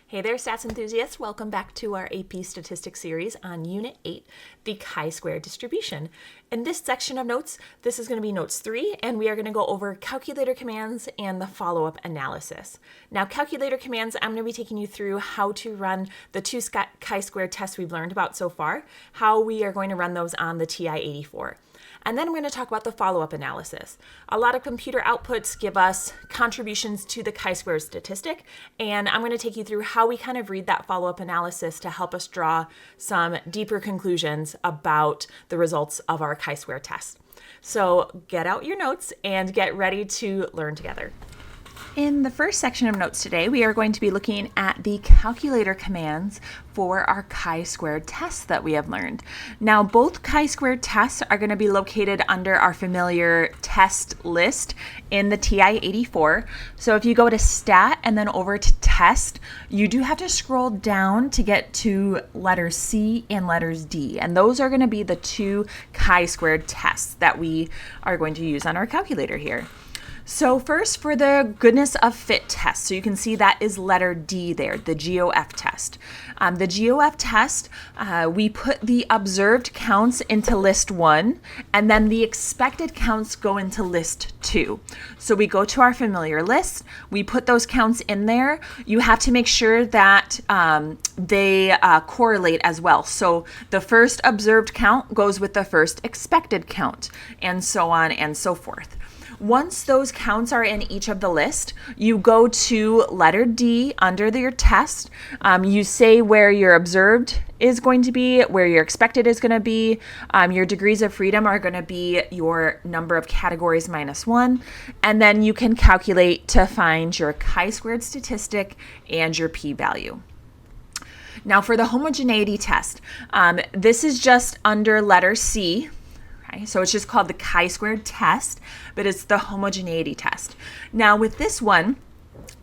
Hey there, stats enthusiasts. Welcome back to our AP Statistics series on Unit 8, the chi-square distribution. In this section of notes, this is going to be notes 3, and we are going to go over calculator commands and the follow-up analysis. Now, calculator commands, I'm going to be taking you through how to run the two chi-square tests we've learned about so far, how we are going to run those on the TI-84. And then I'm going to talk about the follow-up analysis. A lot of computer outputs give us contributions to the chi-square statistic, and I'm going to take you through how we kind of read that follow-up analysis to help us draw some deeper conclusions about the results of our chi-square test. So get out your notes and get ready to learn together. In the first section of notes today, we are going to be looking at the calculator commands for our chi-square tests that we have learned. Now, both chi-square tests are going to be located under our familiar test list in the TI-84. So if you go to Stat and then over to Test, you do have to scroll down to get to letters C and letters D. And those are going to be the two chi-square tests that we are going to use on our calculator here. So first, for the goodness of fit test, so you can see that is letter D there, the GOF test. The GOF test, we put the observed counts into list 1, and then the expected counts go into list 2. So we go to our familiar list, we put those counts in there. You have to make sure that they correlate as well. So the first observed count goes with the first expected count, and so on and so forth. Once those counts are in each of the list, you go to letter D under your test. You say where your observed is going to be, where your expected is going to be. Your degrees of freedom are going to be your number of categories minus 1. And then you can calculate to find your chi-squared statistic and your p-value. Now for the homogeneity test, this is just under letter C. Okay, so it's just called the chi-squared test, but it's the homogeneity test. Now with this one,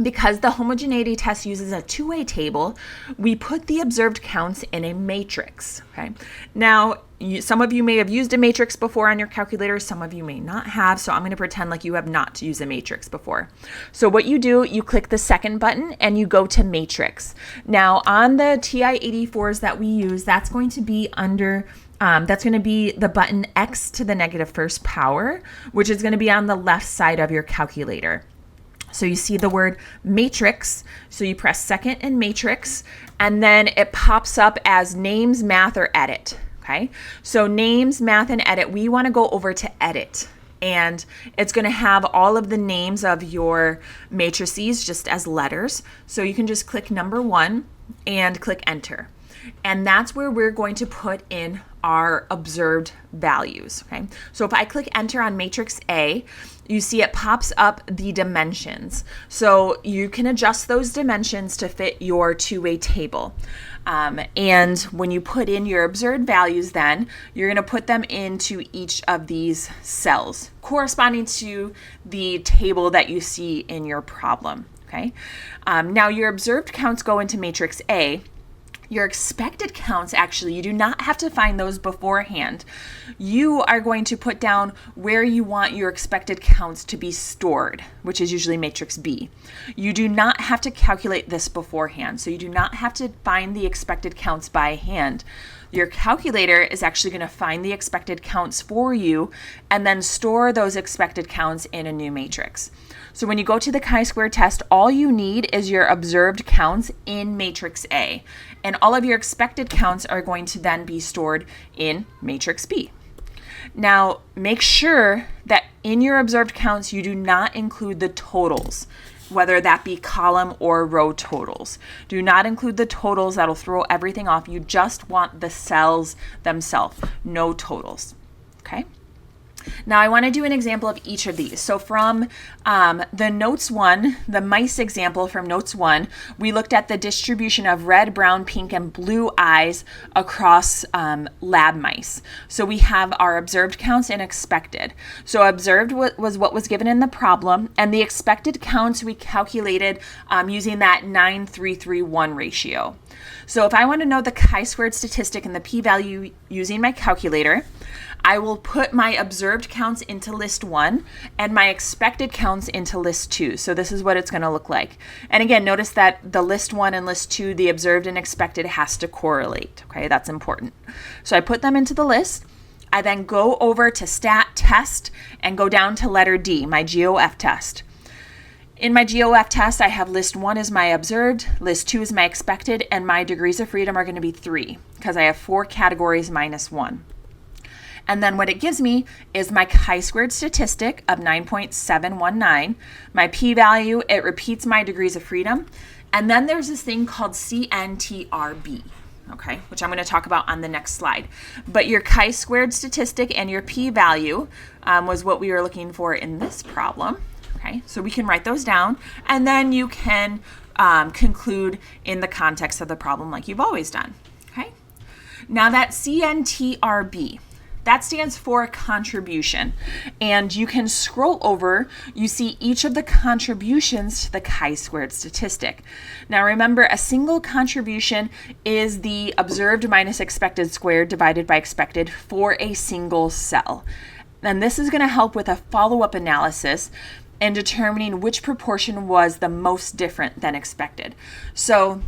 because the homogeneity test uses a two-way table, we put the observed counts in a matrix. Okay. Now, some of you may have used a matrix before on your calculator, some of you may not have, so I'm going to pretend like you have not used a matrix before. So what you do, you click the second button and you go to matrix. Now on the TI-84s that we use, that's going to be under that's going to be the button X to the negative first power, which is going to be on the left side of your calculator. So you see the word matrix, so you press second and matrix, and then it pops up as names, math, or edit. Okay, so names, math, and edit, we want to go over to edit. And it's going to have all of the names of your matrices just as letters. So you can just click number 1 and click enter. And that's where we're going to put in our observed values. Okay, so if I click enter on matrix A, you see it pops up the dimensions. So you can adjust those dimensions to fit your two-way table. And when you put in your observed values, then you're going to put them into each of these cells corresponding to the table that you see in your problem. Okay, now your observed counts go into matrix A. Your expected counts, actually, you do not have to find those beforehand. You are going to put down where you want your expected counts to be stored, which is usually matrix B. You do not have to calculate this beforehand, so you do not have to find the expected counts by hand. Your calculator is actually going to find the expected counts for you and then store those expected counts in a new matrix. So when you go to the chi-square test, all you need is your observed counts in matrix A, and all of your expected counts are going to then be stored in matrix B. Now, make sure that in your observed counts, you do not include the totals, whether that be column or row totals. Do not include the totals. That'll throw everything off. You just want the cells themselves, no totals. Okay? Now I want to do an example of each of these. So from the notes 1, the mice example from notes 1, we looked at the distribution of red, brown, pink, and blue eyes across lab mice. So we have our observed counts and expected. So observed was what was given in the problem, and the expected counts we calculated using that 9:3:3:1 ratio. So if I want to know the chi-squared statistic and the p-value using my calculator, I will put my observed counts into list 1 and my expected counts into list 2. So this is what it's going to look like. And again, notice that the list 1 and list 2, the observed and expected has to correlate. Okay, that's important. So I put them into the list. I then go over to stat test and go down to letter D, my GOF test. In my GOF test, I have list 1 is my observed, list 2 is my expected, and my degrees of freedom are going to be 3 because I have 4 categories minus 1. And then what it gives me is my chi-squared statistic of 9.719. My p-value, it repeats my degrees of freedom. And then there's this thing called CNTRB, okay, which I'm going to talk about on the next slide. But your chi-squared statistic and your p-value was what we were looking for in this problem. Okay, so we can write those down, and then you can conclude in the context of the problem like you've always done. Okay, now that CNTRB, that stands for contribution, and you can scroll over, you see each of the contributions to the chi-squared statistic. Now remember, a single contribution is the observed minus expected squared divided by expected for a single cell. And this is going to help with a follow-up analysis and determining which proportion was the most different than expected. So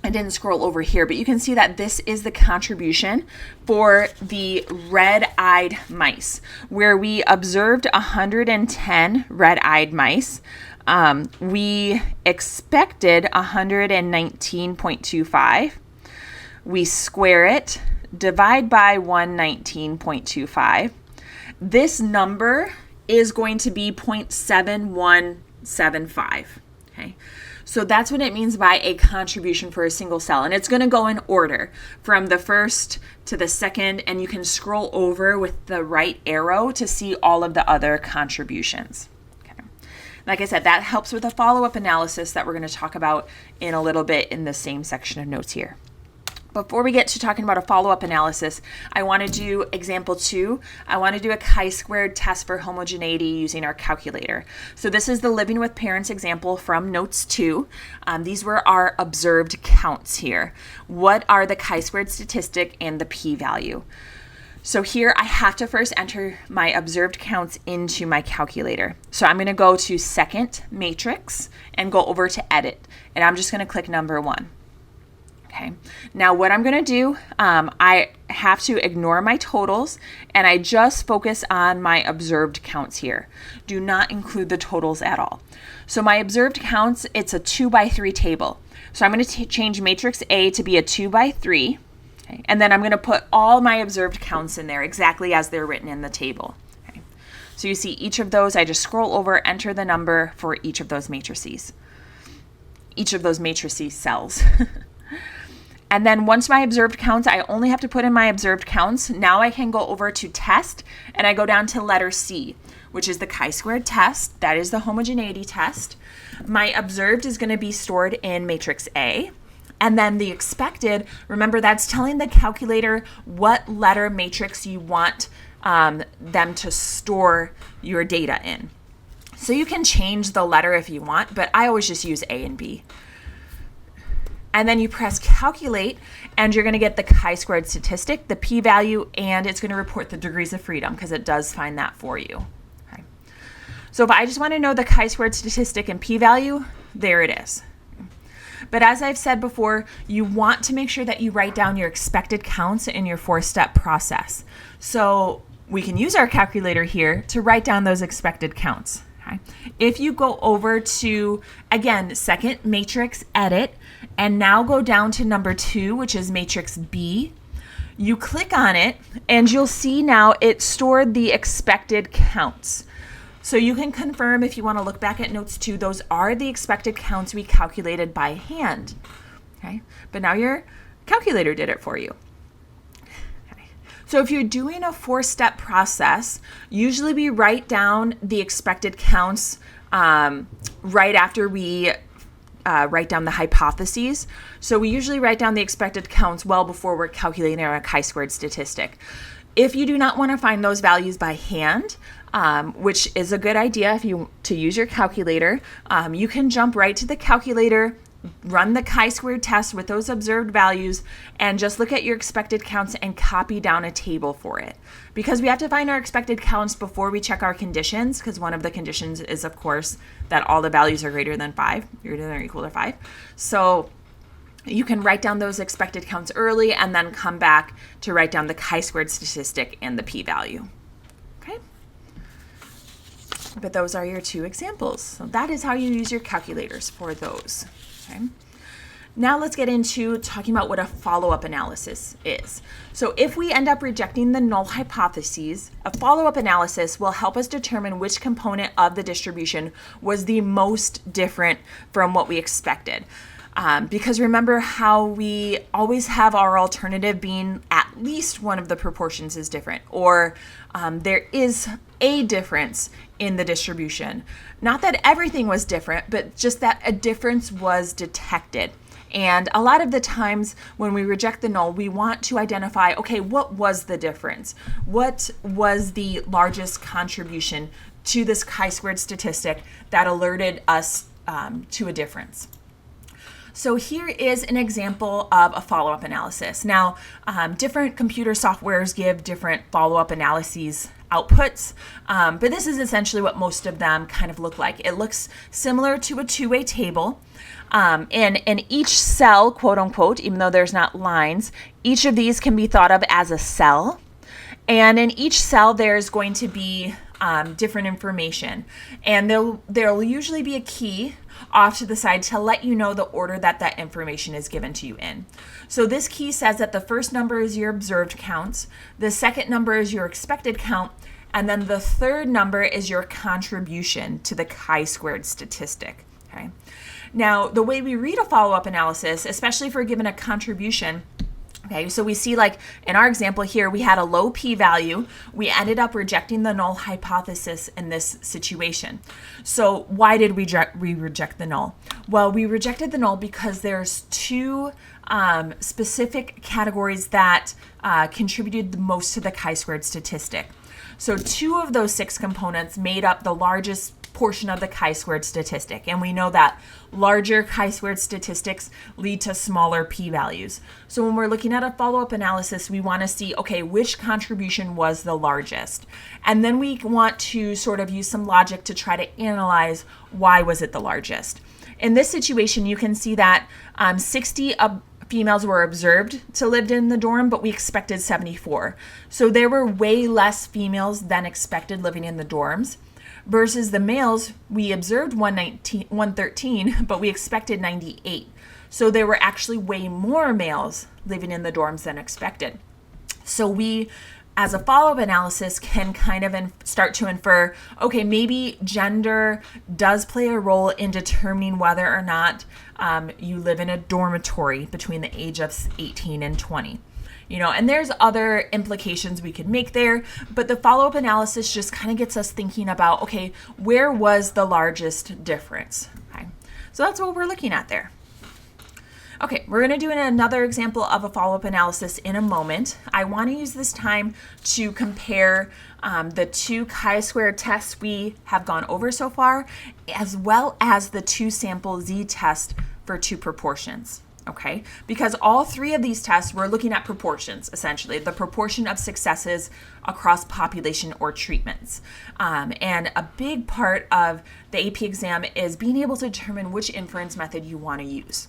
I didn't scroll over here, but you can see that this is the contribution for the red-eyed mice, where we observed 110 red-eyed mice. We expected 119.25. We square it, divide by 119.25. This number is going to be 0.7175. Okay, so that's what it means by a contribution for a single cell, and it's going to go in order from the first to the second, and you can scroll over with the right arrow to see all of the other contributions. Okay. Like I said, that helps with a follow-up analysis that we're going to talk about in a little bit in the same section of notes here. Before we get to talking about a follow-up analysis, I want to do example 2. I want to do a chi-squared test for homogeneity using our calculator. So this is the living with parents example from notes 2. These were our observed counts here. What are the chi-squared statistic and the p-value? So here I have to first enter my observed counts into my calculator. So I'm going to go to second matrix and go over to edit, and I'm just going to click number 1. Okay, now what I'm going to do, I have to ignore my totals, and I just focus on my observed counts here. Do not include the totals at all. So my observed counts, it's a 2 by 3 table. So I'm going to change matrix A to be a 2 by 3, okay, and then I'm going to put all my observed counts in there exactly as they're written in the table. Okay. So you see each of those, I just scroll over, enter the number for each of those matrices. Each of those matrices cells. And then once my observed counts, I only have to put in my observed counts. Now I can go over to test, and I go down to letter C, which is the chi-squared test. That is the homogeneity test. My observed is going to be stored in matrix A. And then the expected, remember, that's telling the calculator what letter matrix you want them to store your data in. So you can change the letter if you want, but I always just use A and B. And then you press calculate, and you're going to get the chi-squared statistic, the p-value, and it's going to report the degrees of freedom because it does find that for you. Okay. So if I just want to know the chi-squared statistic and p-value, there it is. But as I've said before, you want to make sure that you write down your expected counts in your 4-step process. So we can use our calculator here to write down those expected counts. Okay. If you go over to, again, second matrix, edit, and now go down to number 2, which is matrix B, you click on it, and you'll see now it stored the expected counts. So you can confirm if you want to look back at notes 2, those are the expected counts we calculated by hand. Okay, but now your calculator did it for you. So if you're doing a 4-step process, usually we write down the expected counts right after we write down the hypotheses. So we usually write down the expected counts well before we're calculating our chi-squared statistic. If you do not want to find those values by hand, which is a good idea if you to use your calculator, you can jump right to the calculator, run the chi-squared test with those observed values and just look at your expected counts and copy down a table for it. Because we have to find our expected counts before we check our conditions, because one of the conditions is, of course, that all the values are greater than 5, greater than or equal to 5. So you can write down those expected counts early and then come back to write down the chi-squared statistic and the p-value. Okay? But those are your 2 examples. So that is how you use your calculators for those. Okay? Now let's get into talking about what a follow-up analysis is. So if we end up rejecting the null hypotheses, a follow-up analysis will help us determine which component of the distribution was the most different from what we expected. Because remember how we always have our alternative being at least one of the proportions is different, or there is a difference in the distribution. Not that everything was different, but just that a difference was detected. And a lot of the times when we reject the null, we want to identify, okay, what was the difference? What was the largest contribution to this chi-squared statistic that alerted us to a difference? So here is an example of a follow-up analysis. Now, different computer softwares give different follow-up analyses outputs, but this is essentially what most of them kind of look like. It looks similar to a two-way table, and each cell, quote unquote, even though there's not lines, each of these can be thought of as a cell, and in each cell there's going to be different information, and there'll usually be a key off to the side to let you know the order that that information is given to you in. So this key says that the first number is your observed count, the second number is your expected count, and then the third number is your contribution to the chi-squared statistic. Okay. Now, the way we read a follow-up analysis, especially if we're given a contribution, okay, so we see like in our example here, we had a low p-value. We ended up rejecting the null hypothesis in this situation. So why did we reject the null? Well, we rejected the null because there's 2 specific categories that contributed the most to the chi-squared statistic. So 2 of those 6 components made up the largest portion of the chi-squared statistic, and we know that larger chi-squared statistics lead to smaller p-values. So when we're looking at a follow-up analysis, we want to see, okay, which contribution was the largest, and then we want to sort of use some logic to try to analyze why was it the largest. In this situation, you can see that 60 females were observed to live in the dorm, but we expected 74. So there were way less females than expected living in the dorms. Versus the males, we observed 113, but we expected 98. So there were actually way more males living in the dorms than expected. So we, as a follow-up analysis, can kind of start to infer, okay, maybe gender does play a role in determining whether or not you live in a dormitory between the age of 18 and 20. You know, and there's other implications we could make there, but the follow-up analysis just kind of gets us thinking about, okay, where was the largest difference? Okay, so that's what we're looking at there. Okay, we're going to do another example of a follow-up analysis in a moment. I want to use this time to compare the 2 chi-squared tests we have gone over so far, as well as the 2 sample z test for 2 proportions. Okay, because all 3 of these tests, we're looking at proportions, essentially, the proportion of successes across population or treatments. And a big part of the AP exam is being able to determine which inference method you want to use.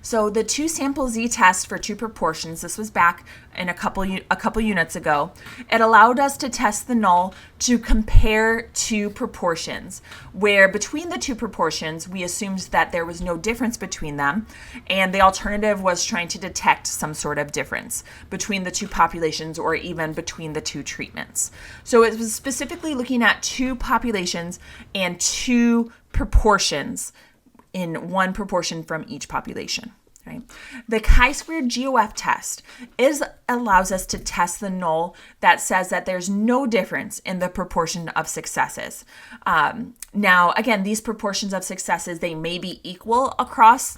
So the 2 sample z test for 2 proportions, this was back in a couple units ago, it allowed us to test the null to compare 2 proportions, where between the 2 proportions, we assumed that there was no difference between them, and the alternative was trying to detect some sort of difference between the 2 populations or even between the 2 treatments. So it was specifically looking at 2 populations and 2 proportions in 1 proportion from each population. Right? The chi-squared GOF test allows us to test the null that says that there's no difference in the proportion of successes. Now, again, these proportions of successes, they may be equal across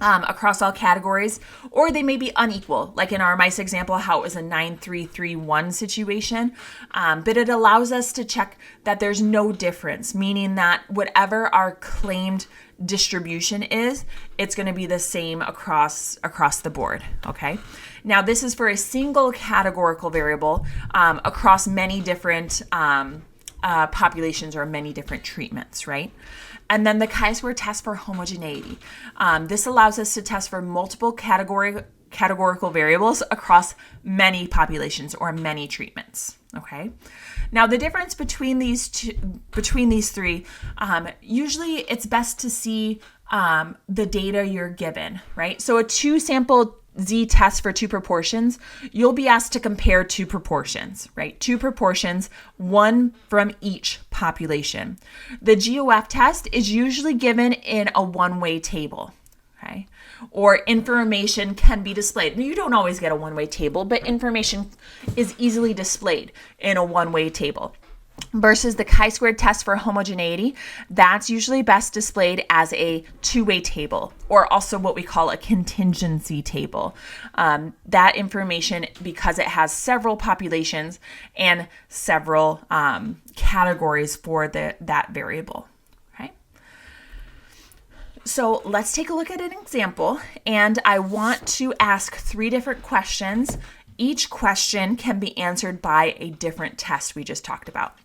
across all categories, or they may be unequal, like in our mice example, how it was a 9-3-3-1 situation. But it allows us to check that there's no difference, meaning that whatever our claimed distribution is, it's going to be the same across the board. Okay. Now this is for a single categorical variable across many different populations or many different treatments, right? And then the chi-square test for homogeneity. This allows us to test for multiple categorical variables across many populations or many treatments. Okay. Now the difference between these three, usually it's best to see the data you're given, right? So a 2-sample z-test for 2 proportions, you'll be asked to compare 2 proportions, right? 2 proportions, one from each population. The GOF test is usually given in a one-way table, okay? Or information can be displayed. You don't always get a one-way table, but information is easily displayed in a one-way table. Versus the chi-squared test for homogeneity, that's usually best displayed as a 2-way table, or also what we call a contingency table. That information, because it has several populations and several categories for that variable. Okay. So let's take a look at an example, and I want to ask 3 different questions. Each question can be answered by a different test we just talked about.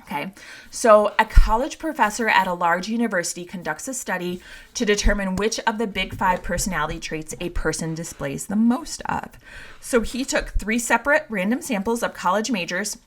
Okay, so a college professor at a large university conducts a study to determine which of the big 5 personality traits a person displays the most of. So he took 3 separate random samples of college majors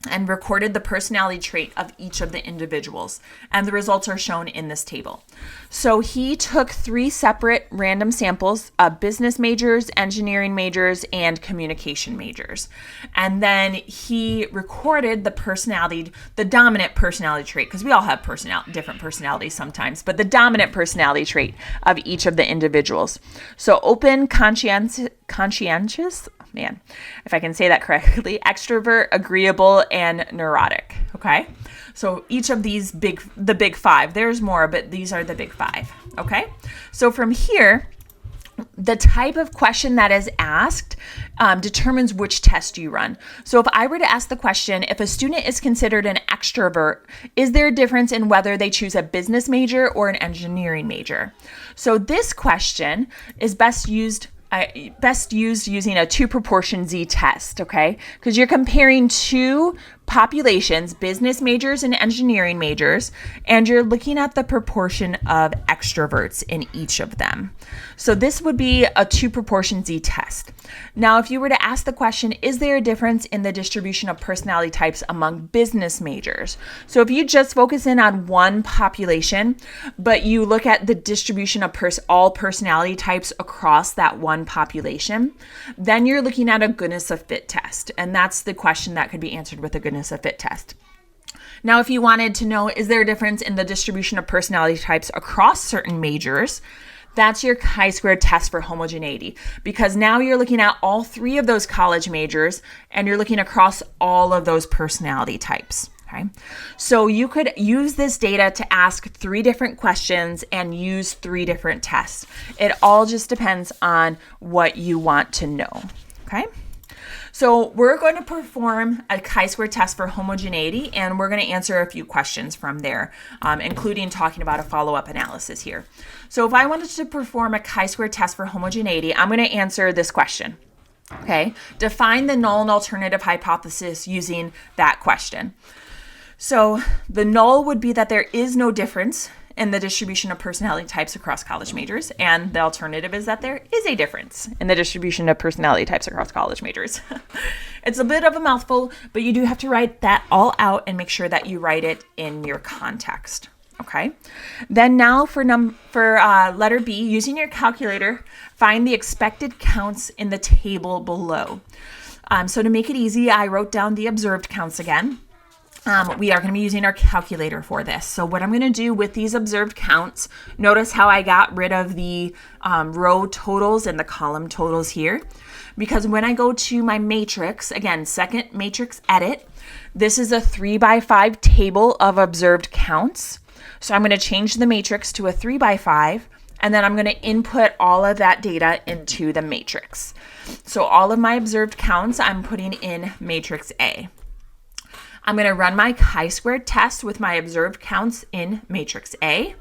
and recorded the personality trait of each of the individuals. And the results are shown in this table. So he took 3 separate random samples of business majors, engineering majors, and communication majors. And then he recorded the dominant personality trait, because we all have different personalities sometimes, but the dominant personality trait of each of the individuals. So open, conscientious, man, if I can say that correctly, extrovert, agreeable, and neurotic. Okay. So each of these the big 5, there's more, but these are the big 5. Okay. So from here, the type of question that is asked determines which test you run. So if I were to ask the question, if a student is considered an extrovert, is there a difference in whether they choose a business major or an engineering major? So this question is best used using a 2 proportion z-test, okay? Because you're comparing 2 populations, business majors and engineering majors, and you're looking at the proportion of extroverts in each of them. So this would be a 2 proportion z-test. Now, if you were to ask the question, is there a difference in the distribution of personality types among business majors? So if you just focus in on one population, but you look at the distribution of all personality types across that one population, then you're looking at a goodness of fit test. And that's the question that could be answered with a goodness of fit test. Now, if you wanted to know, is there a difference in the distribution of personality types across certain majors? That's your chi-squared test for homogeneity, because now you're looking at all 3 of those college majors and you're looking across all of those personality types. Okay. So you could use this data to ask 3 different questions and use 3 different tests. It all just depends on what you want to know. Okay. So we're going to perform a chi-square test for homogeneity, and we're going to answer a few questions from there, including talking about a follow-up analysis here. So if I wanted to perform a chi-square test for homogeneity, I'm going to answer this question. Okay, define the null and alternative hypothesis using that question. So the null would be that there is no difference in the distribution of personality types across college majors, and the alternative is that there is a difference in the distribution of personality types across college majors. It's a bit of a mouthful, but you do have to write that all out and make sure that you write it in your context. Okay. Then now for letter B, using your calculator, find the expected counts in the table below. So to make it easy, I wrote down the observed counts again. We are going to be using our calculator for this. So what I'm going to do with these observed counts, notice how I got rid of the row totals and the column totals here. Because when I go to my matrix, again, second matrix edit, this is a 3x5 table of observed counts. So I'm going to change the matrix to a 3x5, and then I'm going to input all of that data into the matrix. So all of my observed counts I'm putting in matrix A. I'm going to run my chi-squared test with my observed counts in matrix A.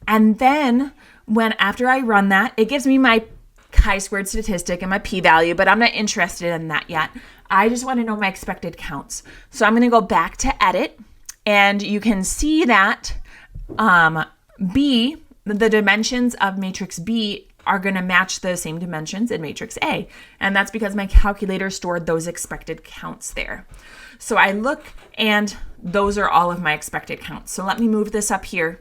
And then after I run that, it gives me my chi-squared statistic and my p-value, but I'm not interested in that yet. I just want to know my expected counts. So I'm going to go back to edit, and you can see that B, the dimensions of matrix B are going to match the same dimensions in matrix A. And that's because my calculator stored those expected counts there. So I look, and those are all of my expected counts. So let me move this up here,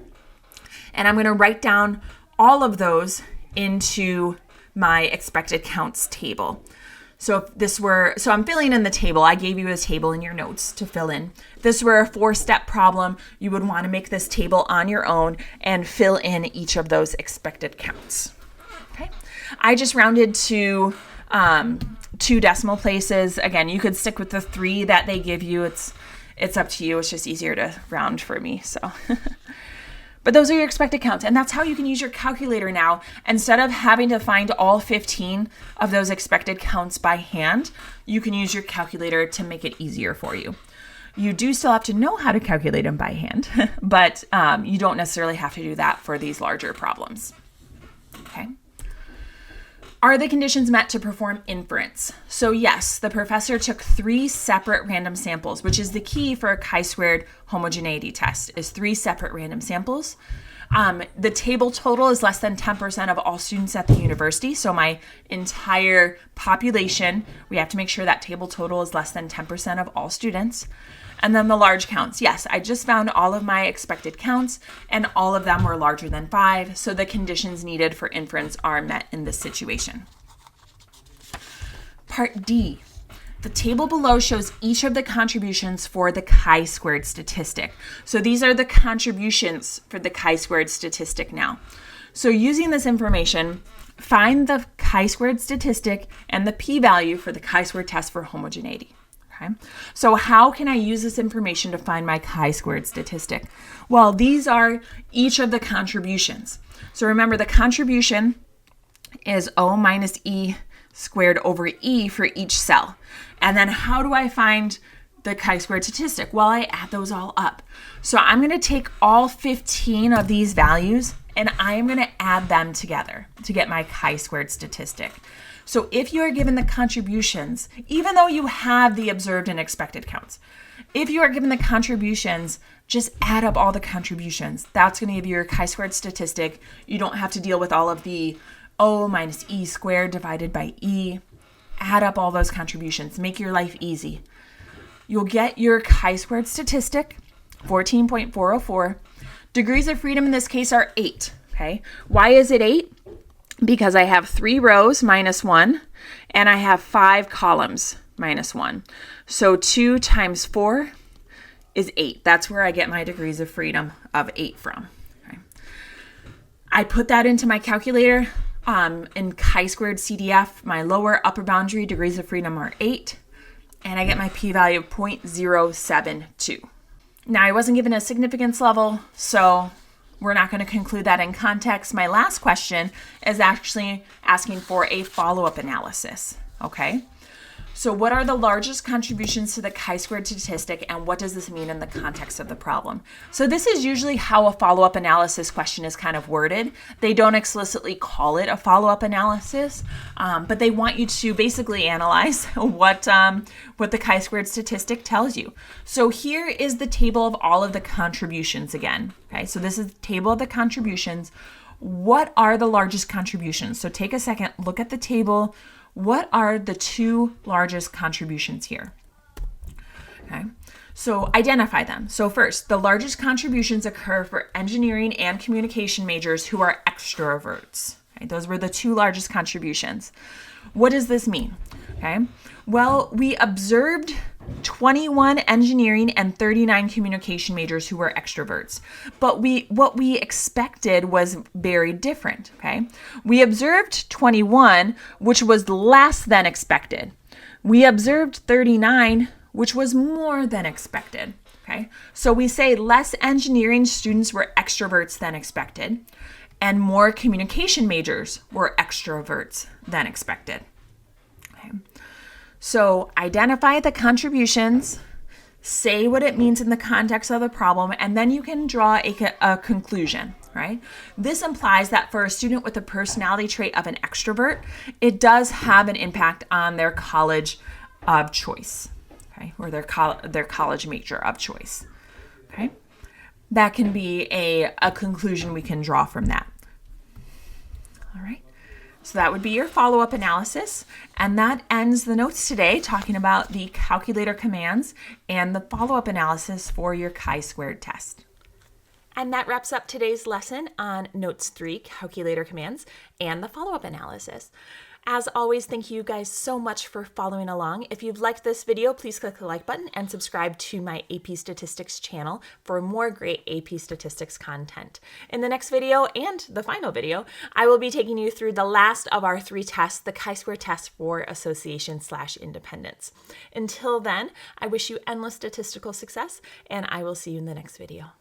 and I'm going to write down all of those into my expected counts table. So I'm filling in the table. I gave you a table in your notes to fill in. If this were a 4-step problem, you would want to make this table on your own and fill in each of those expected counts. Okay. I just rounded to 2 decimal places. Again, you could stick with the 3 that they give you. It's up to you. It's just easier to round for me. So, but those are your expected counts. And that's how you can use your calculator now. Instead of having to find all 15 of those expected counts by hand, you can use your calculator to make it easier for you. You do still have to know how to calculate them by hand, but you don't necessarily have to do that for these larger problems. Okay. Are the conditions met to perform inference? So yes, the professor took 3 separate random samples, which is the key for a chi-squared homogeneity test, is 3 separate random samples. The table total is less than 10% of all students at the university. So my entire population, we have to make sure that table total is less than 10% of all students. And then the large counts. Yes, I just found all of my expected counts, and all of them were larger than 5. So the conditions needed for inference are met in this situation. Part D. The table below shows each of the contributions for the chi-squared statistic. So these are the contributions for the chi-squared statistic now. So using this information, find the chi-squared statistic and the p-value for the chi-squared test for homogeneity. Okay. So how can I use this information to find my chi-squared statistic? Well, these are each of the contributions. So remember, the contribution is O minus E squared over E for each cell. And then how do I find the chi-squared statistic? Well, I add those all up. So I'm going to take all 15 of these values, and I am going to add them together to get my chi-squared statistic. So if you are given the contributions, even though you have the observed and expected counts, if you are given the contributions, just add up all the contributions. That's going to give you your chi-squared statistic. You don't have to deal with all of the O minus E squared divided by E. Add up all those contributions. Make your life easy. You'll get your chi-squared statistic, 14.404. Degrees of freedom in this case are 8. Okay. Why is it 8? Because I have 3 rows minus 1, and I have 5 columns minus 1. So 2 times 4 is 8. That's where I get my degrees of freedom of 8 from. Okay. I put that into my calculator. In chi-squared CDF, my lower upper boundary degrees of freedom are 8, and I get my p-value of 0.072. Now, I wasn't given a significance level, so we're not going to conclude that in context. My last question is actually asking for a follow-up analysis, okay? So what are the largest contributions to the chi-squared statistic, and what does this mean in the context of the problem? So this is usually how a follow-up analysis question is kind of worded. They don't explicitly call it a follow-up analysis, but they want you to basically analyze what the chi-squared statistic tells you. So here is the table of all of the contributions again. Okay, so this is the table of the contributions. What are the largest contributions? So take a second, look at the table. What are the 2 largest contributions here? Okay, so identify them. So first, the largest contributions occur for engineering and communication majors who are extroverts. Okay, those were the 2 largest contributions. What does this mean? Okay, well, we observed 21 engineering and 39 communication majors who were extroverts. But what we expected was very different, okay? We observed 21, which was less than expected. We observed 39, which was more than expected, okay? So we say less engineering students were extroverts than expected, and more communication majors were extroverts than expected. Okay. So identify the contributions, say what it means in the context of the problem, and then you can draw a conclusion, right? This implies that for a student with a personality trait of an extrovert, it does have an impact on their college of choice, okay, or their college major of choice, okay? That can be a conclusion we can draw from that. All right. So that would be your follow-up analysis, and that ends the notes today talking about the calculator commands and the follow-up analysis for your chi-squared test. And that wraps up today's lesson on Notes 3, calculator commands, and the follow-up analysis. As always, thank you guys so much for following along. If you've liked this video, please click the like button and subscribe to my AP Statistics channel for more great AP Statistics content. In the next video and the final video, I will be taking you through the last of our 3 tests, the chi-square test for association/independence. Until then, I wish you endless statistical success, and I will see you in the next video.